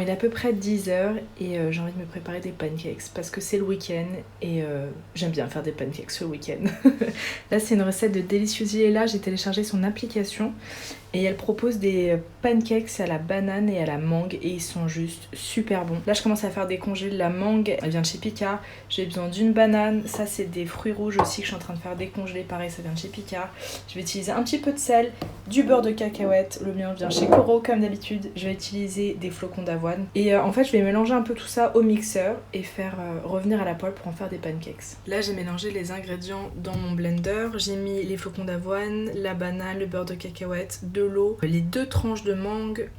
il est à peu près 10h et j'ai envie de me préparer des pancakes parce que c'est le week-end et j'aime bien faire des pancakes le week-end. Là c'est une recette de Deliciously et là j'ai téléchargé son application et elle propose des pancakes à la banane et à la mangue et ils sont juste super bons. Là je commence à faire décongeler la mangue, elle vient de chez Picard. J'ai besoin d'une banane, ça c'est des fruits rouges aussi que je suis en train de faire décongeler, pareil ça vient de chez Picard. Je vais utiliser un petit peu de sel, du beurre de cacahuète, le mien vient chez Coro comme d'habitude. Je vais utiliser des flocons d'avoine et en fait je vais mélanger un peu tout ça au mixeur et faire revenir à la poêle pour en faire des pancakes. Là j'ai mélangé les ingrédients dans mon blender, j'ai mis les flocons d'avoine, la banane, le beurre de cacahuète, de l'eau, les 2 tranches de mangue,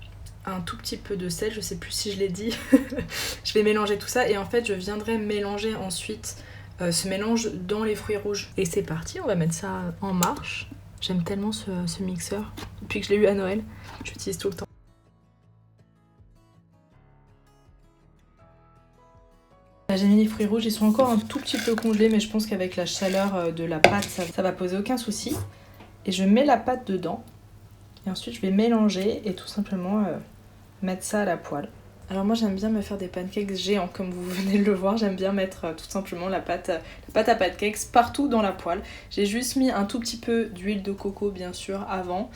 un tout petit peu de sel, je sais plus si je l'ai dit. Je vais mélanger tout ça et en fait je viendrai mélanger ensuite ce mélange dans les fruits rouges. Et c'est parti, on va mettre ça en marche. J'aime tellement ce mixeur. Depuis que je l'ai eu à Noël, je l'utilise tout le temps. Là, j'ai mis les fruits rouges, ils sont encore un tout petit peu congelés, mais je pense qu'avec la chaleur de la pâte, ça va poser aucun souci. Et je mets la pâte dedans. Et ensuite, je vais mélanger et tout simplement mettre ça à la poêle. Alors moi, j'aime bien me faire des pancakes géants, comme vous venez de le voir. J'aime bien mettre tout simplement la pâte à pancakes partout dans la poêle. J'ai juste mis un tout petit peu d'huile de coco, bien sûr, avant.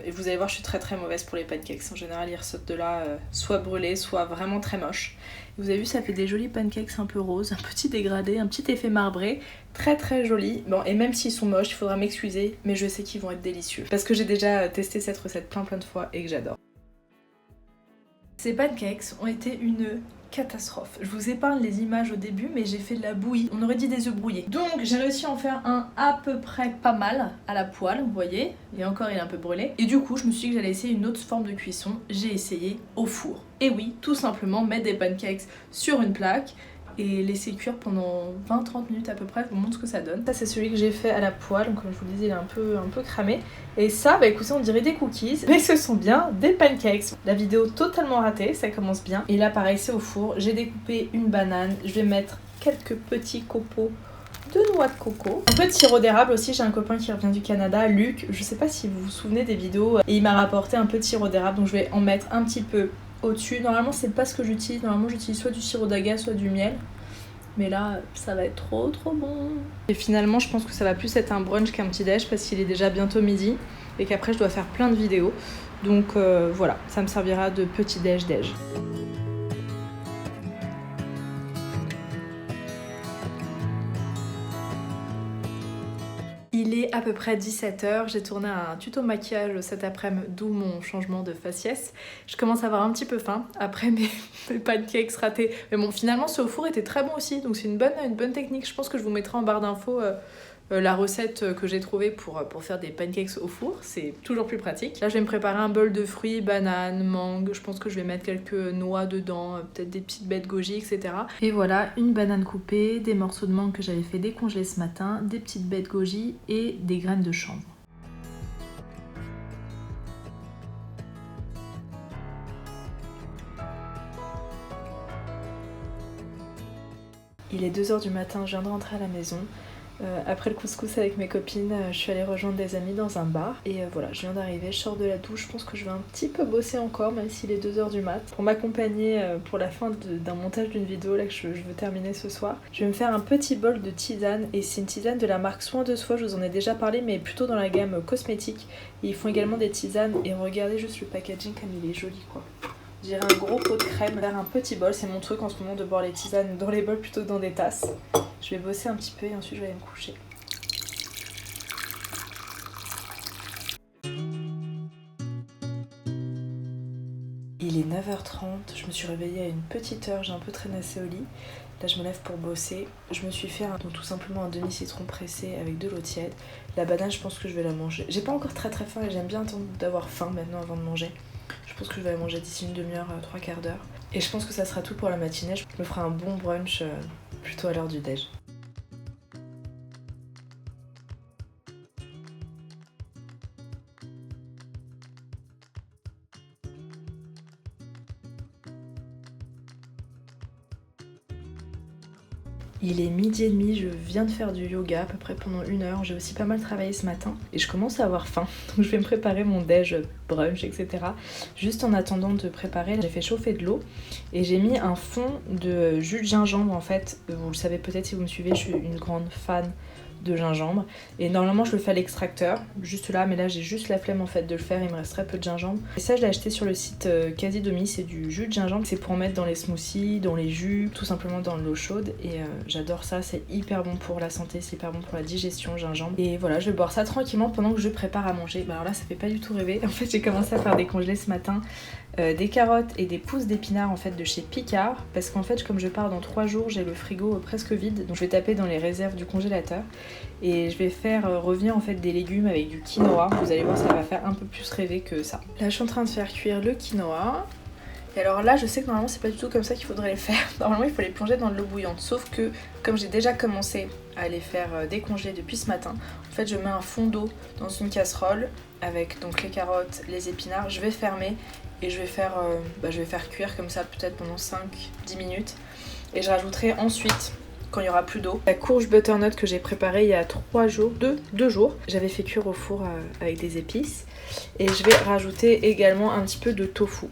Et vous allez voir, je suis très très mauvaise pour les pancakes. En général, ils ressortent de là soit brûlés, soit vraiment très moches. Vous avez vu, ça fait des jolis pancakes un peu roses, un petit dégradé, un petit effet marbré. Très très joli. Bon, et même s'ils sont moches, il faudra m'excuser, mais je sais qu'ils vont être délicieux. Parce que j'ai déjà testé cette recette plein de fois et que j'adore. Ces pancakes ont été une catastrophe. Je vous épargne les images au début, mais j'ai fait de la bouillie. On aurait dit des œufs brouillés. Donc j'ai réussi à en faire un à peu près pas mal à la poêle, vous voyez. Et encore il est un peu brûlé. Et du coup je me suis dit que j'allais essayer une autre forme de cuisson. J'ai essayé au four. Et oui, tout simplement mettre des pancakes sur une plaque et laisser cuire pendant 20-30 minutes à peu près, je vous montre ce que ça donne. Ça c'est celui que j'ai fait à la poêle, donc comme je vous le disais il est un peu cramé. Et ça, bah écoutez, on dirait des cookies, mais ce sont bien des pancakes. La vidéo totalement ratée, ça commence bien. Et là pareil c'est au four, j'ai découpé une banane, je vais mettre quelques petits copeaux de noix de coco. Un peu de sirop d'érable aussi, j'ai un copain qui revient du Canada, Luc, je sais pas si vous vous souvenez des vidéos, et il m'a rapporté un peu de sirop d'érable, donc je vais en mettre un petit peu au-dessus. Normalement c'est pas ce que j'utilise, normalement j'utilise soit du sirop d'agave, soit du miel. Mais là, ça va être trop bon. Et finalement, je pense que ça va plus être un brunch qu'un petit déj parce qu'il est déjà bientôt midi et qu'après je dois faire plein de vidéos. Donc voilà, ça me servira de petit déj. Il est à peu près 17h, j'ai tourné un tuto maquillage cet après-midi, d'où mon changement de faciès. Je commence à avoir un petit peu faim après mes pancakes ratés. Mais bon, finalement, ce au four était très bon aussi, donc c'est une bonne technique. Je pense que je vous mettrai en barre d'infos la recette que j'ai trouvée pour faire des pancakes au four. C'est toujours plus pratique. Là, je vais me préparer un bol de fruits, bananes, mangue. Je pense que je vais mettre quelques noix dedans, peut-être des petites baies de goji, etc. Et voilà, une banane coupée, des morceaux de mangue que j'avais fait décongeler ce matin, des petites baies de goji et des graines de chanvre. Il est 2h du matin, je viens de rentrer à la maison. Après le couscous avec mes copines, je suis allée rejoindre des amis dans un bar. Et voilà, je viens d'arriver, je sors de la douche. Je pense que je vais un petit peu bosser encore, même s'il est 2h du mat. Pour m'accompagner pour la fin d'un montage d'une vidéo là que je veux terminer ce soir, je vais me faire un petit bol de tisane. Et c'est une tisane de la marque Soin de Soi, je vous en ai déjà parlé, mais plutôt dans la gamme cosmétique. Et ils font également des tisanes. Et regardez juste le packaging comme il est joli quoi. Je dirais un gros pot de crème vers un petit bol. C'est mon truc en ce moment de boire les tisanes dans les bols plutôt que dans des tasses. Je vais bosser un petit peu et ensuite je vais aller me coucher. Il est 9h30, je me suis réveillée à une petite heure, j'ai un peu traînassé au lit. Là je me lève pour bosser. Je me suis fait donc tout simplement un demi-citron pressé avec de l'eau tiède. La banane je pense que je vais la manger. J'ai pas encore très faim et j'aime bien attendre d'avoir faim maintenant avant de manger. Je pense que je vais la manger d'ici une demi-heure, 3/4 d'heure. Et je pense que ça sera tout pour la matinée. Je me ferai un bon brunch plutôt à l'heure du déj. Il est 12h30, je viens de faire du yoga à peu près pendant 1 heure. J'ai aussi pas mal travaillé ce matin et je commence à avoir faim. Donc je vais me préparer mon déj, brunch, etc. Juste en attendant de préparer, j'ai fait chauffer de l'eau et j'ai mis un fond de jus de gingembre en fait. Vous le savez peut-être si vous me suivez, je suis une grande fan de gingembre et normalement je le fais à l'extracteur juste là, mais là j'ai juste la flemme en fait de le faire, il me reste très peu de gingembre et ça je l'ai acheté sur le site Quasi-Domi. C'est du jus de gingembre, c'est pour en mettre dans les smoothies, dans les jus, tout simplement dans l'eau chaude et j'adore ça, c'est hyper bon pour la santé, c'est hyper bon pour la digestion, gingembre. Et voilà, je vais boire ça tranquillement pendant que je prépare à manger. Bah alors là ça fait pas du tout rêver, en fait j'ai commencé à faire des congelés ce matin, des carottes et des pousses d'épinards en fait de chez Picard, parce qu'en fait comme je pars dans 3 jours, j'ai le frigo presque vide, donc je vais taper dans les réserves du congélateur et je vais faire revenir en fait des légumes avec du quinoa. Vous allez voir, ça va faire un peu plus rêver que ça. Là je suis en train de faire cuire le quinoa. Et alors là je sais que normalement c'est pas du tout comme ça qu'il faudrait les faire. Normalement il faut les plonger dans de l'eau bouillante, sauf que comme j'ai déjà commencé à les faire décongeler depuis ce matin, en fait je mets un fond d'eau dans une casserole avec donc les carottes, les épinards, je vais fermer et je vais faire cuire comme ça peut-être pendant 5-10 minutes et je rajouterai ensuite, quand il y aura plus d'eau, la courge butternut que j'ai préparée il y a 2 jours. J'avais fait cuire au four avec des épices et je vais rajouter également un petit peu de tofu.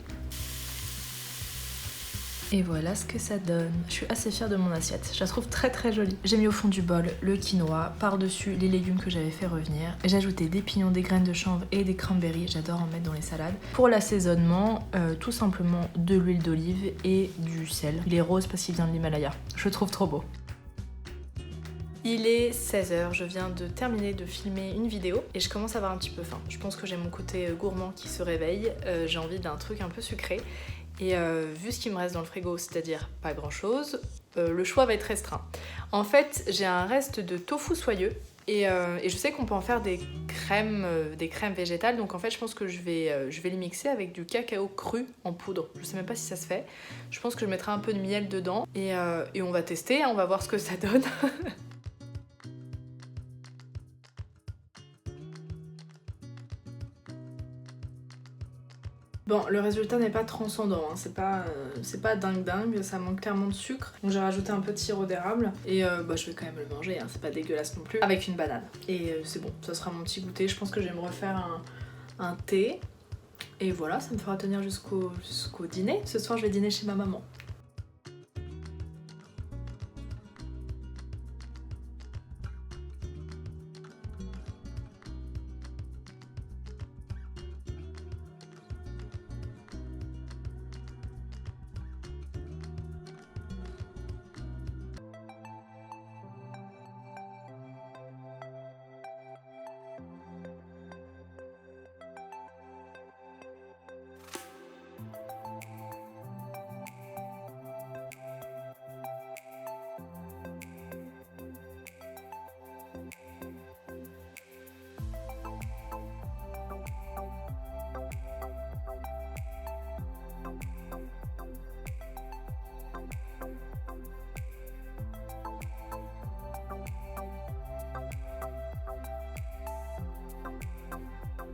Et voilà ce que ça donne. Je suis assez fière de mon assiette, je la trouve très très jolie. J'ai mis au fond du bol le quinoa, par-dessus les légumes que j'avais fait revenir. J'ai ajouté des pignons, des graines de chanvre et des cranberries, j'adore en mettre dans les salades. Pour l'assaisonnement, tout simplement de l'huile d'olive et du sel. Il est rose parce qu'il vient de l'Himalaya, je le trouve trop beau. Il est 16h, je viens de terminer de filmer une vidéo et je commence à avoir un petit peu faim. Je pense que j'ai mon côté gourmand qui se réveille, j'ai envie d'un truc un peu sucré. Et vu ce qui me reste dans le frigo, c'est-à-dire pas grand chose, le choix va être restreint. En fait, j'ai un reste de tofu soyeux et je sais qu'on peut en faire des crèmes végétales. Donc en fait, je pense que je vais les mixer avec du cacao cru en poudre. Je sais même pas si ça se fait. Je pense que je mettrai un peu de miel dedans et on va tester, hein, on va voir ce que ça donne. Bon, le résultat n'est pas transcendant, hein. C'est pas dingue, ça manque clairement de sucre. Donc j'ai rajouté un peu de sirop d'érable et je vais quand même le manger, hein. C'est pas dégueulasse non plus, avec une banane. Et c'est bon, ça sera mon petit goûter. Je pense que je vais me refaire un thé. Et voilà, ça me fera tenir jusqu'au dîner. Ce soir, je vais dîner chez ma maman.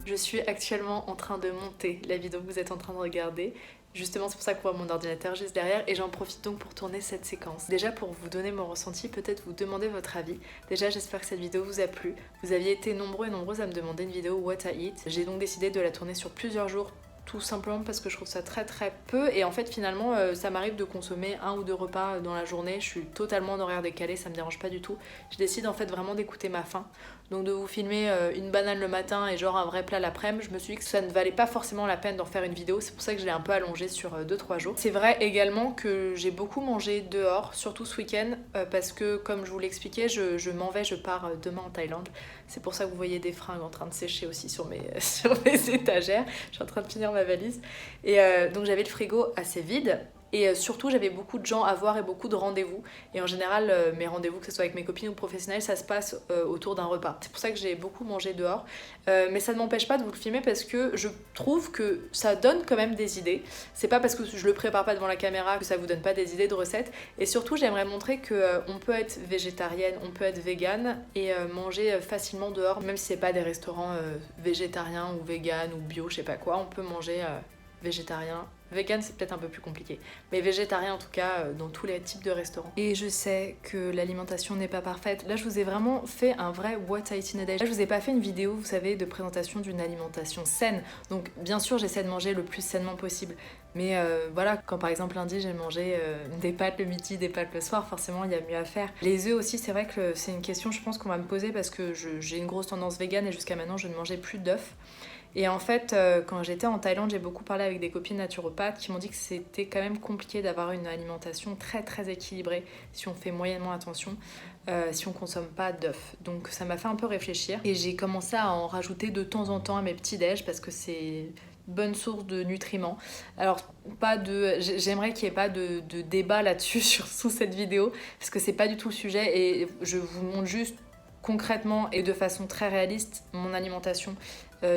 Je suis actuellement en train de monter la vidéo que vous êtes en train de regarder. Justement, c'est pour ça qu'on voit mon ordinateur juste derrière et j'en profite donc pour tourner cette séquence. Déjà pour vous donner mon ressenti, peut-être vous demander votre avis. Déjà, j'espère que cette vidéo vous a plu. Vous aviez été nombreux et nombreuses à me demander une vidéo What I Eat. J'ai donc décidé de la tourner sur plusieurs jours, tout simplement parce que je trouve ça très très peu et en fait finalement ça m'arrive de consommer 1 ou 2 repas dans la journée, je suis totalement en horaire décalé, ça me dérange pas du tout. Je décide en fait vraiment d'écouter ma faim, donc de vous filmer une banane le matin et genre un vrai plat l'après-midi, je me suis dit que ça ne valait pas forcément la peine d'en faire une vidéo, c'est pour ça que je l'ai un peu allongé sur 2-3 jours. C'est vrai également que j'ai beaucoup mangé dehors, surtout ce week-end, parce que comme je vous l'expliquais, je m'en vais, je pars demain en Thaïlande. C'est pour ça que vous voyez des fringues en train de sécher aussi sur mes étagères. Je suis en train de finir ma valise. Et donc j'avais le frigo assez vide. Et surtout j'avais beaucoup de gens à voir et beaucoup de rendez-vous. Et en général mes rendez-vous, que ce soit avec mes copines ou professionnels, ça se passe autour d'un repas. C'est pour ça que j'ai beaucoup mangé dehors. Mais ça ne m'empêche pas de vous le filmer parce que je trouve que ça donne quand même des idées. C'est pas parce que je le prépare pas devant la caméra que ça vous donne pas des idées de recettes. Et surtout j'aimerais montrer qu'on peut être végétarienne, on peut être végane et manger facilement dehors. Même si c'est pas des restaurants végétariens ou véganes ou bio, je sais pas quoi, on peut manger végétarien Vegan, c'est peut-être un peu plus compliqué. Mais végétarien, en tout cas, dans tous les types de restaurants. Et je sais que l'alimentation n'est pas parfaite. Là, je vous ai vraiment fait un vrai What I Eat in a Day. Là, je vous ai pas fait une vidéo, vous savez, de présentation d'une alimentation saine. Donc, bien sûr, j'essaie de manger le plus sainement possible. Mais voilà, quand par exemple lundi, j'ai mangé des pâtes le midi, des pâtes le soir, forcément, il y a mieux à faire. Les œufs aussi, c'est vrai que c'est une question, je pense, qu'on va me poser parce que j'ai une grosse tendance vegan et jusqu'à maintenant, je ne mangeais plus d'œufs. Et en fait, quand j'étais en Thaïlande, j'ai beaucoup parlé avec des copines naturopathes qui m'ont dit que c'était quand même compliqué d'avoir une alimentation très très équilibrée si on fait moyennement attention, si on consomme pas d'œufs. Donc ça m'a fait un peu réfléchir et j'ai commencé à en rajouter de temps en temps à mes petits déj parce que c'est bonne source de nutriments. Alors j'aimerais qu'il n'y ait pas de débat là-dessus sous cette vidéo parce que c'est pas du tout le sujet et je vous montre juste concrètement et de façon très réaliste mon alimentation.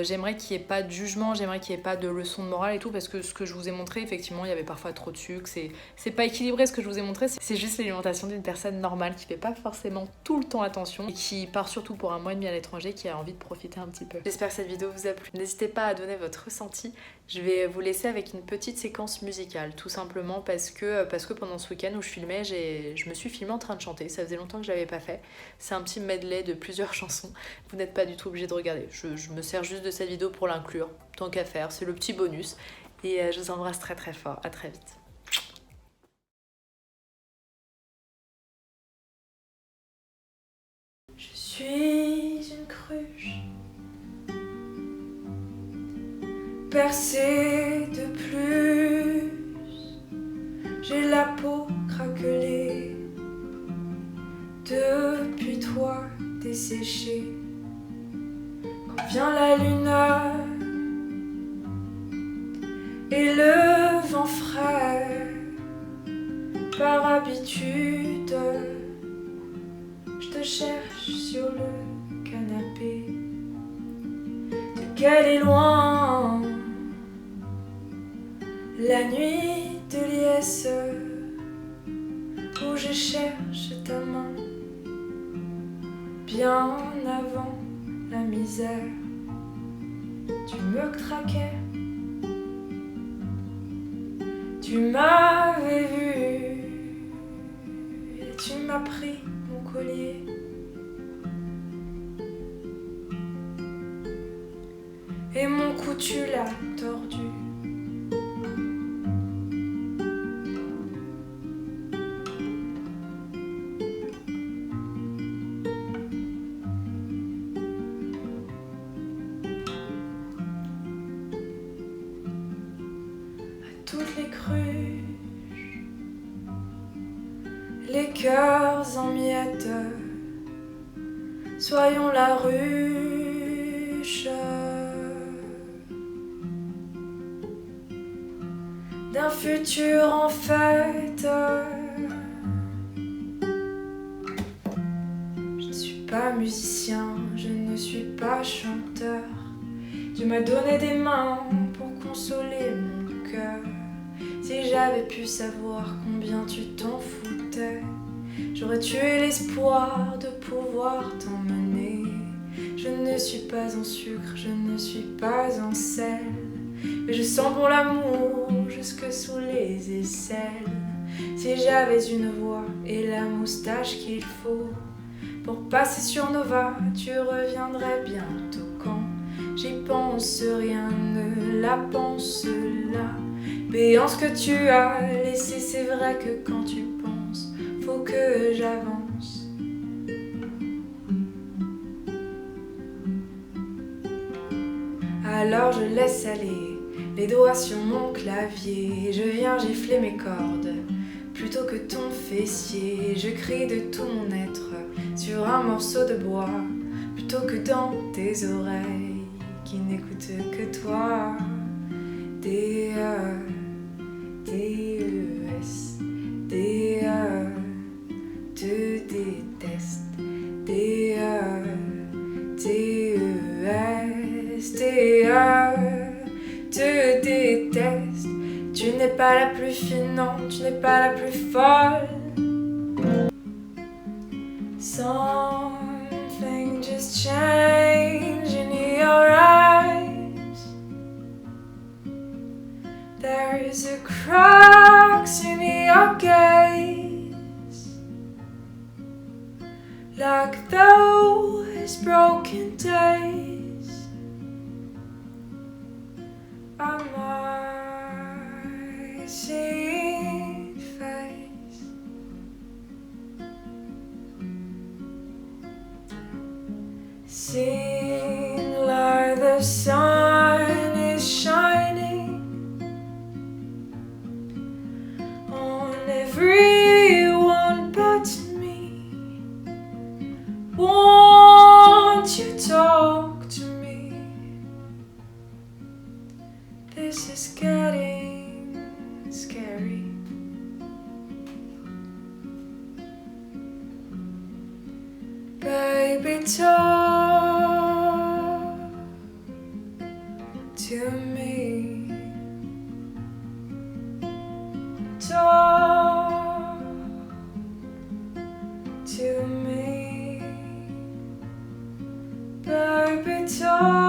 J'aimerais qu'il n'y ait pas de jugement, j'aimerais qu'il n'y ait pas de leçon de morale et tout, parce que ce que je vous ai montré, effectivement, il y avait parfois trop de sucre, c'est pas équilibré ce que je vous ai montré, c'est juste l'alimentation d'une personne normale qui fait pas forcément tout le temps attention et qui part surtout pour un mois et demi à l'étranger, qui a envie de profiter un petit peu. J'espère que cette vidéo vous a plu. N'hésitez pas à donner votre ressenti. Je vais vous laisser avec une petite séquence musicale, tout simplement parce que pendant ce week-end où je filmais, je me suis filmée en train de chanter, ça faisait longtemps que je l'avais pas fait. C'est un petit medley de plusieurs chansons, vous n'êtes pas du tout obligé de regarder, je me sers juste de cette vidéo pour l'inclure, tant qu'à faire, c'est le petit bonus. Et je vous embrasse très très fort, à très vite. Je suis une cruche percée de plus, j'ai la peau craquelée, depuis toi desséchée. Quand vient la lune et le vent frais, par habitude, je te cherche sur le canapé. De quel est loin la nuit de liesse où je cherche ta main bien avant la misère. Tu me traquais, tu m'avais vu et tu m'as pris mon collier. Et mon cou tu l'as tordu. Toutes les cruches, les cœurs en miettes, soyons la ruche d'un futur en fête. Je ne suis pas musicien, je ne suis pas chanteur. Dieu m'a donné des mains pour consoler mon cœur. Si j'avais pu savoir combien tu t'en foutais, j'aurais tué l'espoir de pouvoir t'emmener. Je ne suis pas en sucre, je ne suis pas en sel, mais je sens bon l'amour jusque sous les aisselles. Si j'avais une voix et la moustache qu'il faut pour passer sur Nova, tu reviendrais bientôt. Quand j'y pense, rien ne la pense là. Béance que tu as laissé, c'est vrai que quand tu penses, faut que j'avance. Alors je laisse aller les doigts sur mon clavier. Je viens gifler mes cordes plutôt que ton fessier. Je crie de tout mon être sur un morceau de bois plutôt que dans tes oreilles qui n'écoutent que toi. D-E-S, D-E, te déteste. D-E, T-E-S, D-E, te déteste. Tu n'es pas la plus fine, non, tu n'es pas la plus folle. Something just changed in your eyes. There's a like those broken days of my seen face. Seen like the sun is shining on everyone but me. Won't you talk to me? This is getting scary. Baby, talk to me. Talk to me. Baby, talk